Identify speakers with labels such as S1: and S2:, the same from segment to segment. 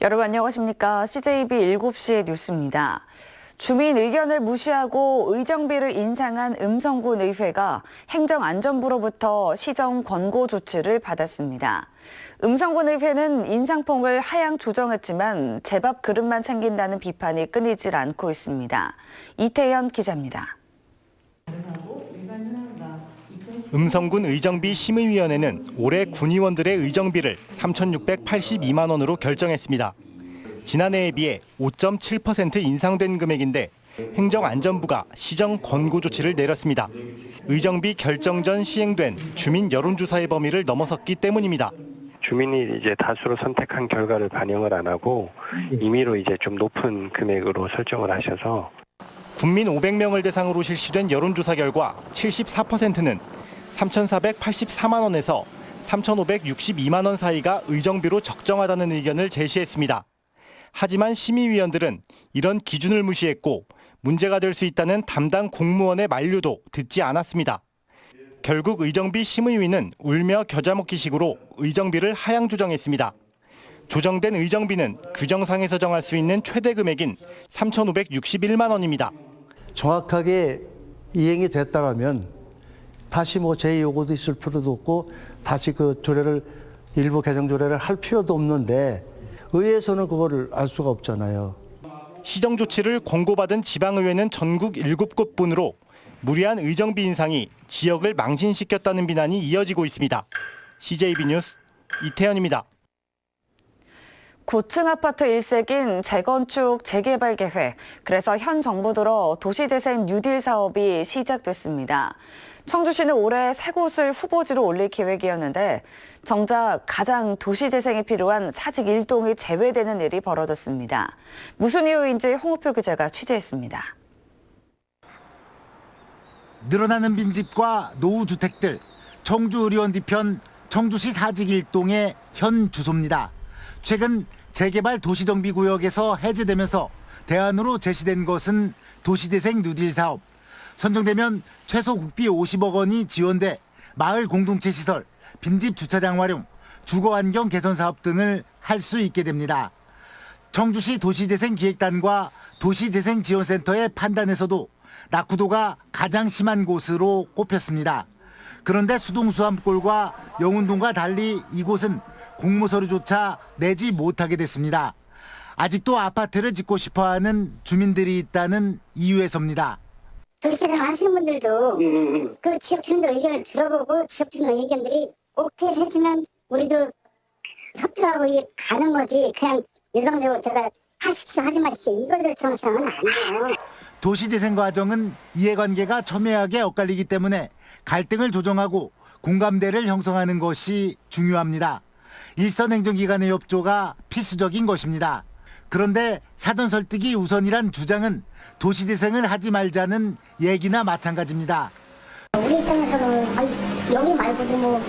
S1: 여러분 안녕하십니까? CJB 7시 뉴스입니다. 주민 의견을 무시하고 의정비를 인상한 음성군 의회가 행정안전부로부터 시정 권고 조치를 받았습니다. 음성군 의회는 인상폭을 하향 조정했지만 제밥 그릇만 챙긴다는 비판이 끊이질 않고 있습니다. 이태현 기자입니다.
S2: 음성군 의정비 심의위원회는 올해 군의원들의 의정비를 3,682만 원으로 결정했습니다. 지난해에 비해 5.7% 인상된 금액인데 행정안전부가 시정 권고 조치를 내렸습니다. 의정비 결정 전 시행된 주민 여론조사의 범위를 넘어섰기 때문입니다.
S3: 주민이 이제 다수로 선택한 결과를 반영을 안 하고 임의로 이제 좀 높은 금액으로 설정을 하셔서
S2: 국민 500명을 대상으로 실시된 여론조사 결과 74%는 3,484만 원에서 3,562만 원 사이가 의정비로 적정하다는 의견을 제시했습니다. 하지만 심의위원들은 이런 기준을 무시했고 문제가 될 수 있다는 담당 공무원의 만류도 듣지 않았습니다. 결국 의정비 심의위는 울며 겨자 먹기식으로 의정비를 하향 조정했습니다. 조정된 의정비는 규정상에서 정할 수 있는 최대 금액인 3,561만 원입니다.
S4: 정확하게 이행이 됐다면 다시 재요구도 있을 필요도 없고 다시 그 조례를 일부 개정 조례를 할 필요도 없는데 의회에서는 그거를 알 수가 없잖아요.
S2: 시정 조치를 권고받은 지방의회는 전국 7곳뿐으로 무리한 의정비 인상이 지역을 망신시켰다는 비난이 이어지고 있습니다. CJB 뉴스 이태현입니다.
S1: 고층 아파트 일색인 재건축 재개발 계획, 그래서 현 정부 들어 도시재생 뉴딜 사업이 시작됐습니다. 청주시는 올해 3곳을 후보지로 올릴 계획이었는데 정작 가장 도시재생이 필요한 사직 1동이 제외되는 일이 벌어졌습니다. 무슨 이유인지 홍우표 기자가 취재했습니다.
S5: 늘어나는 빈집과 노후주택들, 청주의료원 뒤편 청주시 사직 1동의 현 주소입니다. 최근 재개발 도시정비구역에서 해제되면서 대안으로 제시된 것은 도시재생 뉴딜 사업. 선정되면 최소 국비 50억 원이 지원돼 마을 공동체 시설, 빈집 주차장 활용, 주거환경 개선 사업 등을 할 수 있게 됩니다. 청주시 도시재생기획단과 도시재생지원센터의 판단에서도 낙후도가 가장 심한 곳으로 꼽혔습니다. 그런데 수동수암골과 영운동과 달리 이곳은 공모서류조차 내지 못하게 됐습니다. 아직도 아파트를 짓고 싶어하는 주민들이 있다는 이유에서입니다.
S6: 도시재생 하시는 분들도 그 지역 주민들 의견을 들어보고 지역 주민 의견들이 오케이 해주면 우리도 협조하고 이게 가는 거지 그냥 일방적으로 제가 하십시오 하지 마십시오 이걸 정상은 아니에요.
S5: 도시재생 과정은 이해관계가 첨예하게 엇갈리기 때문에 갈등을 조정하고 공감대를 형성하는 것이 중요합니다. 일선 행정기관의 협조가 필수적인 것입니다. 그런데 사전 설득이 우선이란 주장은 도시재생을 하지 말자는 얘기나 마찬가지입니다.
S6: 우리 입장에서는 여기 말고도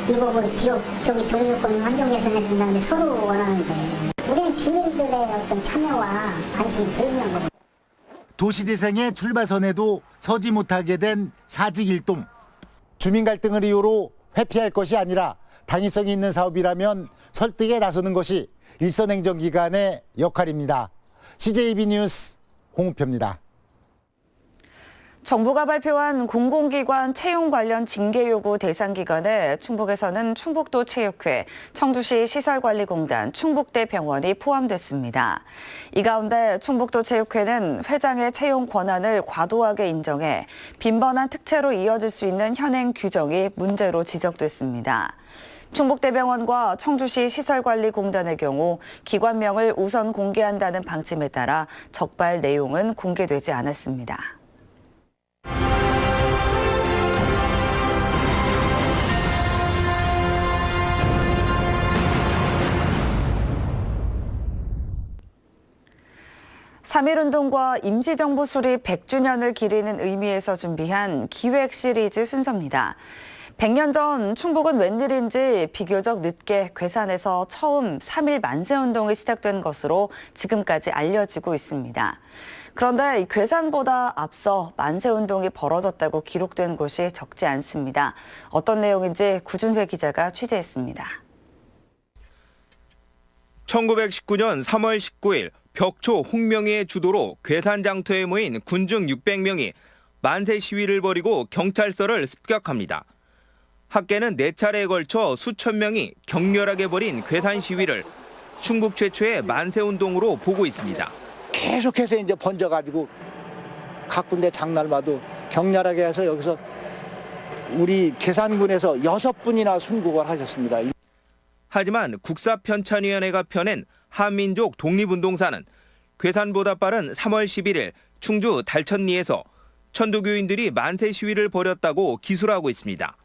S6: 이거 지역 도시조건 환경 개선해 준다는데 서로 원하는 거예요. 우리는 주민들의 어떤 참여와 관심이 더 있는 거고.
S5: 도시재생의 출발선에도 서지 못하게 된 사직 1동. 주민 갈등을 이유로 회피할 것이 아니라 당위성이 있는 사업이라면 설득에 나서는 것이 일선 행정기관의 역할입니다. CJB 뉴스 홍우표입니다.
S1: 정부가 발표한 공공기관 채용 관련 징계 요구 대상 기관에 충북에서는 충북도 체육회, 청주시 시설관리공단, 충북대병원이 포함됐습니다. 이 가운데 충북도 체육회는 회장의 채용 권한을 과도하게 인정해 빈번한 특채로 이어질 수 있는 현행 규정이 문제로 지적됐습니다. 충북대병원과 청주시 시설관리공단의 경우 기관명을 우선 공개한다는 방침에 따라 적발 내용은 공개되지 않았습니다. (3.1운동과) 임시정부 수립 100주년을 기리는 의미에서 준비한 기획 시리즈 순서입니다. 100년 전 충북은 웬일인지 비교적 늦게 괴산에서 처음 3.1 만세운동이 시작된 것으로 지금까지 알려지고 있습니다. 그런데 괴산보다 앞서 만세운동이 벌어졌다고 기록된 곳이 적지 않습니다. 어떤 내용인지 구준회 기자가 취재했습니다.
S7: 1919년 3월 19일 벽초 홍명희의 주도로 괴산장터에 모인 군중 600명이 만세 시위를 벌이고 경찰서를 습격합니다. 학계는 4차례에 걸쳐 수천 명이 격렬하게 벌인 괴산 시위를 충북 최초의 만세운동으로 보고 있습니다.
S8: 계속해서 이제 번져가지고 각 군데 장날마다 격렬하게 해서 여기서 우리 계산군에서 6분이나 순국을 하셨습니다.
S7: 하지만 국사편찬위원회가 펴낸 한민족 독립운동사는 괴산보다 빠른 3월 11일 충주 달천리에서 천도교인들이 만세 시위를 벌였다고 기술하고 있습니다.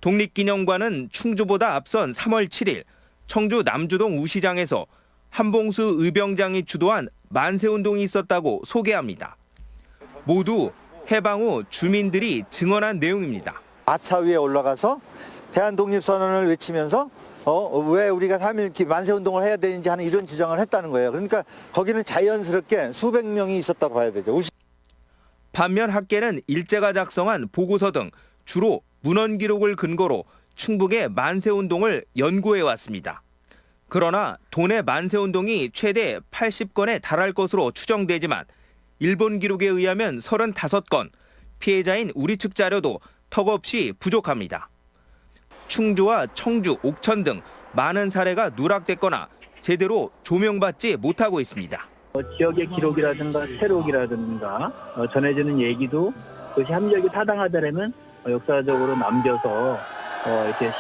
S7: 독립기념관은 충주보다 앞선 3월 7일 청주 남주동 우시장에서 한봉수 의병장이 주도한 만세운동이 있었다고 소개합니다. 모두 해방 후 주민들이 증언한 내용입니다.
S9: 마차 위에 올라가서 대한독립선언을 외치면서 왜 우리가 3.1 만세운동을 해야 되는지 하는 이런 주장을 했다는 거예요. 그러니까 거기는 자연스럽게 수백 명이 있었다고 봐야 되죠.
S7: 반면 학계는 일제가 작성한 보고서 등 주로 문헌 기록을 근거로 충북의 만세운동을 연구해 왔습니다. 그러나 도내 만세운동이 최대 80건에 달할 것으로 추정되지만 일본 기록에 의하면 35건, 피해자인 우리 측 자료도 턱없이 부족합니다. 충주와 청주, 옥천 등 많은 사례가 누락됐거나 제대로 조명받지 못하고 있습니다.
S10: 지역의 기록이라든가 세록이라든가 전해지는 얘기도 그것이 합리적이 타당하다면 역사적으로 남겨서 이렇게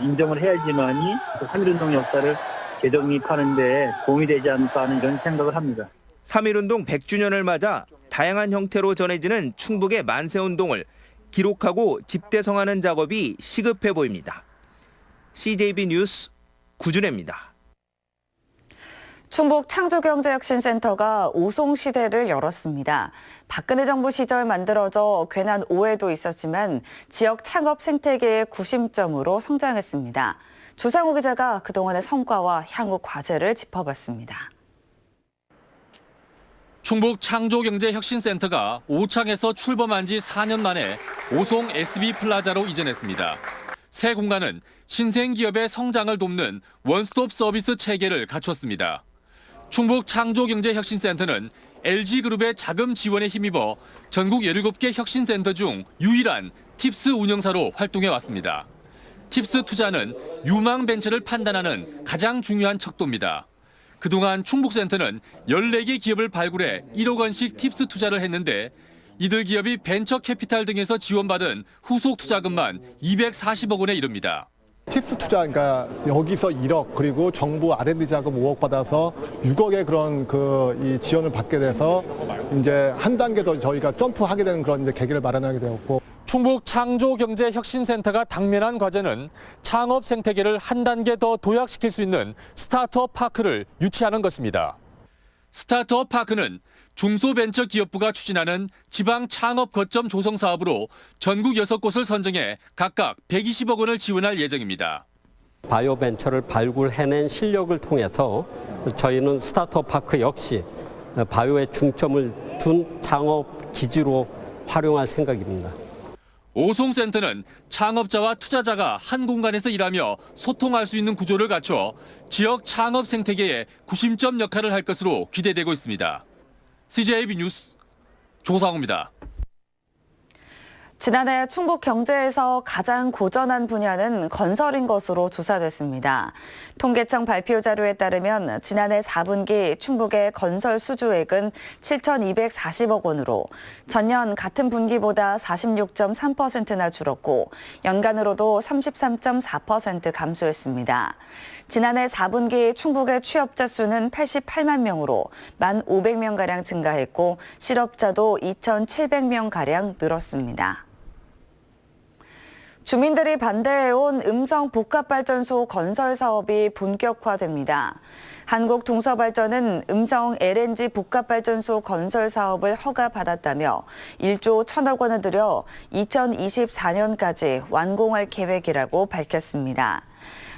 S10: 인정을 해야지만이 3.1운동 역사를 재정립하는 데 도움이 되지 않을까 하는 이런 생각을 합니다.
S7: 3.1운동 100주년을 맞아 다양한 형태로 전해지는 충북의 만세운동을 기록하고 집대성하는 작업이 시급해 보입니다. CJB 뉴스 구준혜입니다.
S1: 충북 창조경제혁신센터가 오송시대를 열었습니다. 박근혜 정부 시절 만들어져 괜한 오해도 있었지만 지역 창업 생태계의 구심점으로 성장했습니다. 조상우 기자가 그동안의 성과와 향후 과제를 짚어봤습니다.
S11: 충북 창조경제혁신센터가 오창에서 출범한 지 4년 만에 오송 SB플라자로 이전했습니다. 새 공간은 신생기업의 성장을 돕는 원스톱 서비스 체계를 갖췄습니다. 충북 창조경제혁신센터는 LG그룹의 자금 지원에 힘입어 전국 17개 혁신센터 중 유일한 팁스 운영사로 활동해 왔습니다. 팁스 투자는 유망 벤처를 판단하는 가장 중요한 척도입니다. 그동안 충북센터는 14개 기업을 발굴해 1억 원씩 팁스 투자를 했는데 이들 기업이 벤처 캐피탈 등에서 지원받은 후속 투자금만 240억 원에 이릅니다.
S12: 팁스 투자, 그러니까 여기서 1억 그리고 정부 R&D 자금 5억 받아서 6억의 그런 이 지원을 받게 돼서 이제 한 단계 더 저희가 점프하게 되는 그런 이제 계기를 마련하게 되었고.
S11: 충북 창조경제혁신센터가 당면한 과제는 창업 생태계를 한 단계 더 도약시킬 수 있는 스타트업 파크를 유치하는 것입니다. 스타트업 파크는 중소벤처기업부가 추진하는 지방 창업 거점 조성 사업으로 전국 6곳을 선정해 각각 120억 원을 지원할 예정입니다.
S13: 바이오 벤처를 발굴해낸 실력을 통해서 저희는 스타트업 파크 역시 바이오에 중점을 둔 창업 기지로 활용할 생각입니다.
S11: 오송센터는 창업자와 투자자가 한 공간에서 일하며 소통할 수 있는 구조를 갖춰 지역 창업 생태계의 구심점 역할을 할 것으로 기대되고 있습니다. CJB 뉴스 조상우입니다.
S1: 지난해 충북 경제에서 가장 고전한 분야는 건설인 것으로 조사됐습니다. 통계청 발표 자료에 따르면 지난해 4분기 충북의 건설 수주액은 7,240억 원으로 전년 같은 분기보다 46.3%나 줄었고 연간으로도 33.4% 감소했습니다. 지난해 4분기 충북의 취업자 수는 88만 명으로 1,500명가량 증가했고 실업자도 2,700명가량 늘었습니다. 주민들이 반대해온 음성복합발전소 건설 사업이 본격화됩니다. 한국동서발전은 음성 LNG 복합발전소 건설 사업을 허가받았다며 1조 1,000억 원을 들여 2024년까지 완공할 계획이라고 밝혔습니다.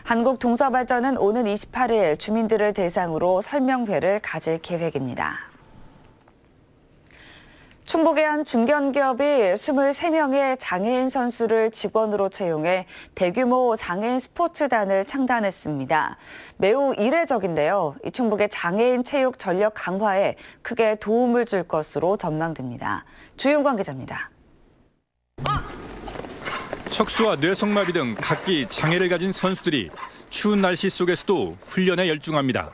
S1: 한국동서발전은 오는 28일 주민들을 대상으로 설명회를 가질 계획입니다. 충북의 한 중견기업이 23명의 장애인 선수를 직원으로 채용해 대규모 장애인 스포츠단을 창단했습니다. 매우 이례적인데요. 이 충북의 장애인 체육 전력 강화에 크게 도움을 줄 것으로 전망됩니다. 주윤광 기자입니다.
S14: 척수와 뇌성마비 등 각기 장애를 가진 선수들이 추운 날씨 속에서도 훈련에 열중합니다.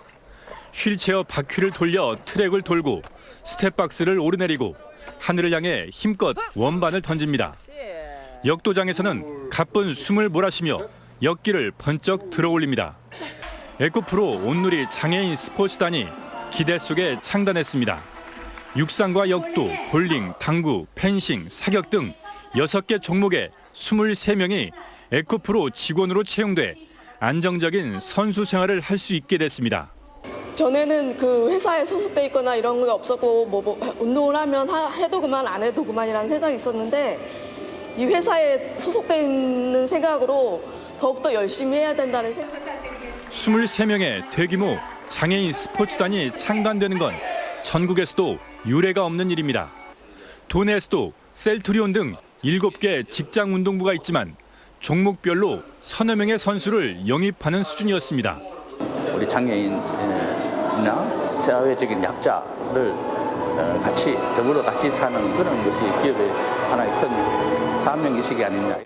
S14: 휠체어 바퀴를 돌려 트랙을 돌고 스텝박스를 오르내리고 하늘을 향해 힘껏 원반을 던집니다. 역도장에서는 가쁜 숨을 몰아쉬며 역기를 번쩍 들어올립니다. 에코프로 온누리 장애인 스포츠단이 기대 속에 창단했습니다. 육상과 역도, 볼링, 당구, 펜싱, 사격 등 6개 종목에 23명이 에코프로 직원으로 채용돼 안정적인 선수 생활을 할 수 있게 됐습니다.
S15: 전에는 그 회사에 소속돼 있거나 이런 게 없었고 운동을 하면 해도 그만 안 해도 그만이라는 생각이 있었는데 이 회사에 소속돼 있는 생각으로 더욱더 열심히 해야 된다는 생각.
S14: 23명의 대규모 장애인 스포츠단이 창단되는 건 전국에서도 유례가 없는 일입니다. 도내에서도 셀트리온 등 7개 직장 운동부가 있지만 종목별로 서너 명의 선수를 영입하는 수준이었습니다.
S16: 우리 장애인이나 사회적인 약자를 같이 더불어 같이 사는 그런 것이 기업의 하나의 큰 사명의식이 아니냐.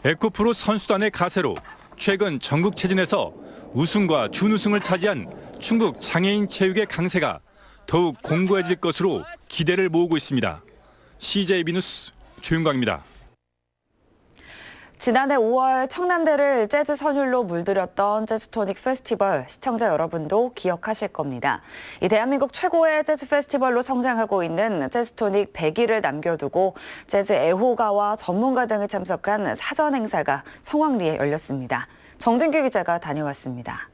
S14: 에코프로 선수단의 가세로 최근 전국체전에서 우승과 준우승을 차지한 충북 장애인 체육의 강세가 더욱 공고해질 것으로 기대를 모으고 있습니다. CJB 뉴스 조윤광입니다.
S1: 지난해 5월 청남대를 재즈 선율로 물들였던 재즈토닉 페스티벌, 시청자 여러분도 기억하실 겁니다. 이 대한민국 최고의 재즈 페스티벌로 성장하고 있는 재즈토닉 100일을 남겨두고 재즈 애호가와 전문가 등이 참석한 사전 행사가 성황리에 열렸습니다. 정진규 기자가 다녀왔습니다.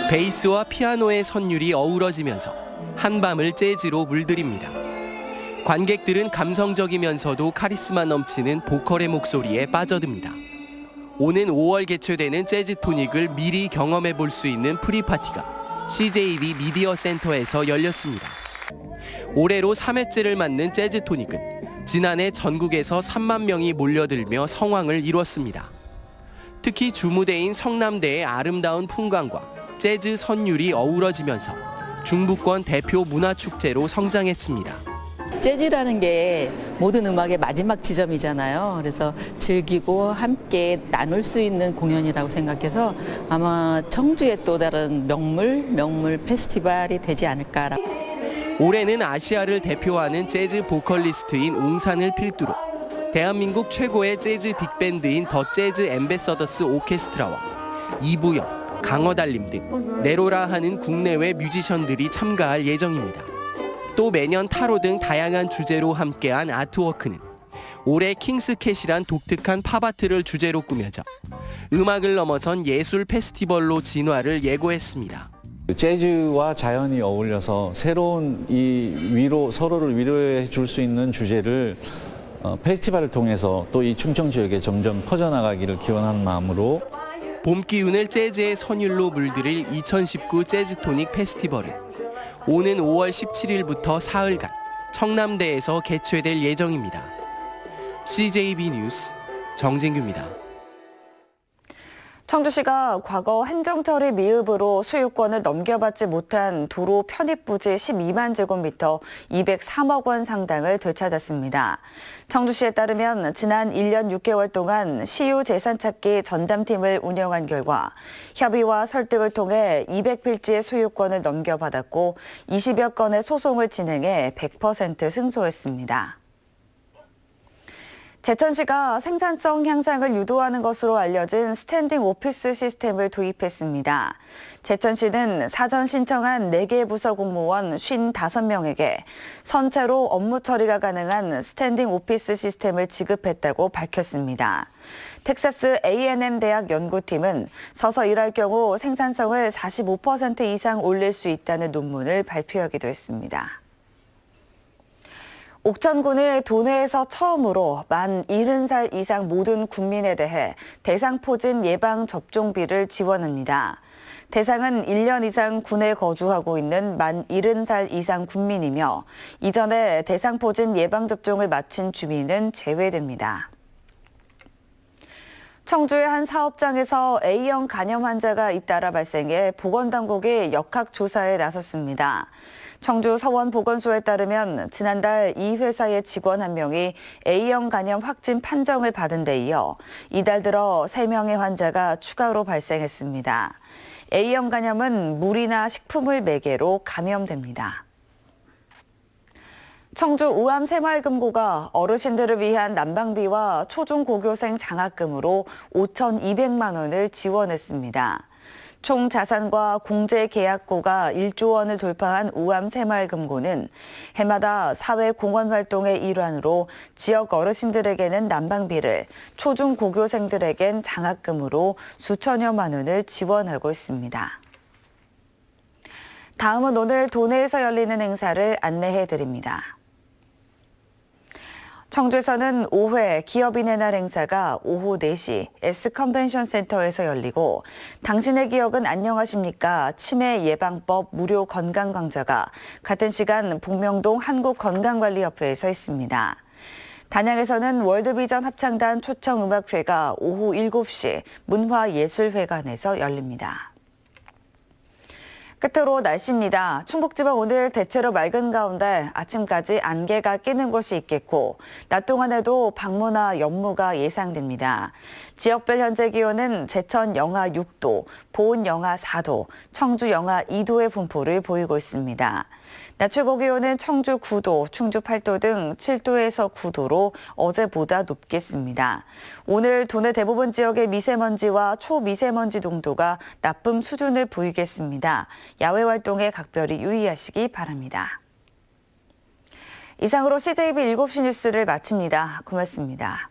S17: 베이스와 피아노의 선율이 어우러지면서 한밤을 재즈로 물들입니다. 관객들은 감성적이면서도 카리스마 넘치는 보컬의 목소리에 빠져듭니다. 오는 5월 개최되는 재즈토닉을 미리 경험해 볼 수 있는 프리파티가 CJB 미디어 센터에서 열렸습니다. 올해로 3회째를 맞는 재즈토닉은 지난해 전국에서 3만 명이 몰려들며 성황을 이뤘습니다. 특히 주무대인 성남대의 아름다운 풍광과 재즈 선율이 어우러지면서 중부권 대표 문화축제로 성장했습니다.
S18: 재즈라는 게 모든 음악의 마지막 지점이잖아요. 그래서 즐기고 함께 나눌 수 있는 공연이라고 생각해서 아마 청주의 또 다른 명물 페스티벌이 되지 않을까라고.
S17: 올해는 아시아를 대표하는 재즈 보컬리스트인 웅산을 필두로 대한민국 최고의 재즈 빅밴드인 더 재즈 앰베서더스 오케스트라와 이부영, 강어달림 등 네로라 하는 국내외 뮤지션들이 참가할 예정입니다. 또 매년 타로 등 다양한 주제로 함께한 아트워크는 올해 킹스캣이란 독특한 팝아트를 주제로 꾸며져 음악을 넘어선 예술 페스티벌로 진화를 예고했습니다.
S19: 재즈와 자연이 어울려서 새로운 서로를 위로해 줄 수 있는 주제를 페스티벌을 통해서 또 이 충청 지역에 점점 퍼져나가기를 기원하는 마음으로
S17: 봄 기운을 재즈의 선율로 물들일 2019 재즈토닉 페스티벌은 오는 5월 17일부터 사흘간 청남대에서 개최될 예정입니다. CJB 뉴스 정진규입니다.
S1: 청주시가 과거 행정처리 미흡으로 소유권을 넘겨받지 못한 도로 편입 부지 12만 제곱미터 203억 원 상당을 되찾았습니다. 청주시에 따르면 지난 1년 6개월 동안 시유 재산찾기 전담팀을 운영한 결과 협의와 설득을 통해 200필지의 소유권을 넘겨받았고 20여 건의 소송을 진행해 100% 승소했습니다. 제천시가 생산성 향상을 유도하는 것으로 알려진 스탠딩 오피스 시스템을 도입했습니다. 제천시는 사전 신청한 4개 부서 공무원 55명에게 선체로 업무 처리가 가능한 스탠딩 오피스 시스템을 지급했다고 밝혔습니다. 텍사스 A&M 대학 연구팀은 서서 일할 경우 생산성을 45% 이상 올릴 수 있다는 논문을 발표하기도 했습니다. 옥천군이 도내에서 처음으로 만 70살 이상 모든 국민에 대해 대상포진 예방접종비를 지원합니다. 대상은 1년 이상 군에 거주하고 있는 만 70살 이상 국민이며 이전에 대상포진 예방접종을 마친 주민은 제외됩니다. 청주의 한 사업장에서 A형 간염 환자가 잇따라 발생해 보건당국이 역학조사에 나섰습니다. 청주 서원보건소에 따르면 지난달 이 회사의 직원 한 명이 A형 간염 확진 판정을 받은 데 이어 이달 들어 3명의 환자가 추가로 발생했습니다. A형 간염은 물이나 식품을 매개로 감염됩니다. 청주 우암새마을금고가 어르신들을 위한 난방비와 초중고교생 장학금으로 5,200만 원을 지원했습니다. 총 자산과 공제 계약고가 1조 원을 돌파한 우암새마을금고는 해마다 사회공헌 활동의 일환으로 지역 어르신들에게는 난방비를, 초중고교생들에겐 장학금으로 수천여만 원을 지원하고 있습니다. 다음은 오늘 도내에서 열리는 행사를 안내해드립니다. 청주에서는 5회 기업인의 날 행사가 오후 4시 S컨벤션센터에서 열리고 당신의 기억은 안녕하십니까? 치매 예방법 무료 건강 강좌가 같은 시간 복명동 한국건강관리협회에서 있습니다. 단양에서는 월드비전 합창단 초청음악회가 오후 7시 문화예술회관에서 열립니다. 끝으로 날씨입니다. 충북지방 오늘 대체로 맑은 가운데 아침까지 안개가 끼는 곳이 있겠고 낮 동안에도 방무나 연무가 예상됩니다. 지역별 현재 기온은 제천 영하 6도, 보은 영하 4도, 청주 영하 2도의 분포를 보이고 있습니다. 낮 최고 기온은 청주 9도, 충주 8도 등 7도에서 9도로 어제보다 높겠습니다. 오늘 도내 대부분 지역의 미세먼지와 초미세먼지 농도가 나쁨 수준을 보이겠습니다. 야외 활동에 각별히 유의하시기 바랍니다. 이상으로 CJB 7시 뉴스를 마칩니다. 고맙습니다.